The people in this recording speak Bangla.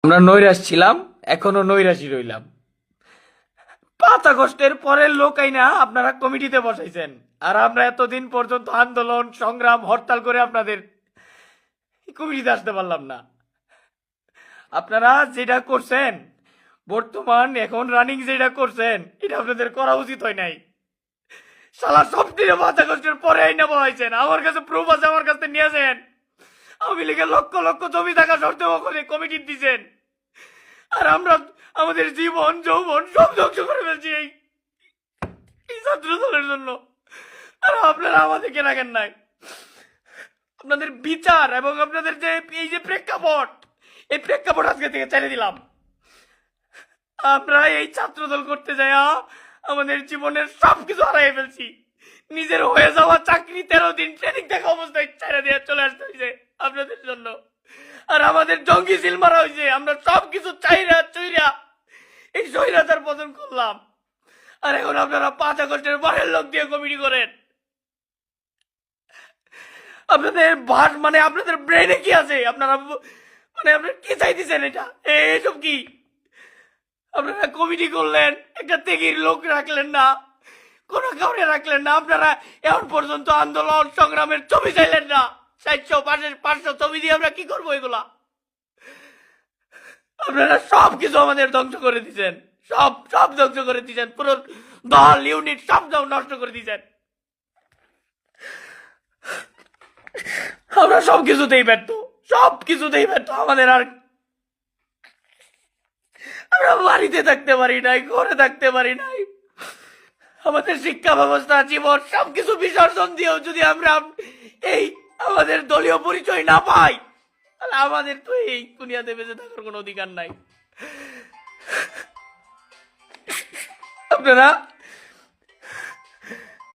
আমরা নৈরাশ ছিলাম, এখনো নৈরাশই রইলাম। 5 আগস্টের পরের লোক আইনা আপনারা কমিটিতে বসাইছেন, আর আমরা এতদিন পর্যন্ত আন্দোলন সংগ্রাম হরতাল করে আপনাদের কমিটিতে আসতে পারলাম না। আপনারা যেটা করছেন, বর্তমান এখন রানিং যেটা করছেন, এটা আপনাদের করা উচিত হয় নাই। শালা সব দিনে 5 আগস্টের পরে আইনা বসাইছেন। আমার কাছে প্রুফ আছে, আমার কাছে নিয়ে আসেন। আওয়ামী লীগের লক্ষ লক্ষ জমি থাকা সত্ত্বেও কমিটি দিচ্ছেন, আর আমরা আমাদের জীবন যৌবন সব ধ্বংস করে ফেলছি এই ছাত্র দলের জন্য। আর আপনারা আমাদেরকে রাখেন নাই। আপনাদের বিচার এবং আপনাদের যে এই যে প্রেক্ষাপট, এই প্রেক্ষাপট আজকে থেকে ছেড়ে দিলাম। আমরা এই ছাত্র দল করতে যাই আমাদের জীবনের সবকিছু হারাই ফেলছি। নিজের হয়ে যাওয়া চাকরি 13 দিন ট্রেনিং দেখা অবস্থায় ছেড়ে দিয়ে চলে আসতে হয়েছে আপনাদের জন্য। আর আমাদের জঙ্গি সিল মারা হয়েছে। আমরা সবকিছু চাইরা চইরা এই স্বৈরাচার পতন করলাম। আর এখন আপনারা 5 আগস্টের পরের লোক দিয়ে কমিটি করেন। আপনাদের ভাট মানে আপনাদের ব্রেনে কি আছে? আপনারা মানে আপনারা কি চাইতেছেন? এটা এইসব কি? আপনারা কমিটি করলেন, একটা তেগির লোক রাখলেন না, কোন কাউরে রাখলেন না। আপনারা এখন পর্যন্ত আন্দোলন সংগ্রামের ছবি চাইলেন না। 400-500 ছবি দিয়ে আমরা কি করবো এগুলা? আপনারা সবকিছু আমাদের ধ্বংস করে দিচ্ছেন, সব সব ধ্বংস করে দিচ্ছেন। পুরো দল ইউনিট সব নষ্ট করে দিচ্ছেন। আমরা সবকিছুতেই ব্যর্থ, সবকিছুতেই ব্যর্থ। আমাদের আর আমরা বাড়িতে থাকতে পারি নাই, ঘরে থাকতে পারি নাই। আমাদের শিক্ষা ব্যবস্থা, জীবন সবকিছু বিসর্জন দিয়েও যদি আমরা এই আমাদের দলীয় পরিচয় না পাই, তাহলে আমাদের তো এই দুনিয়াতে বেঁচে থাকার কোনো অধিকার নাই। আপনারা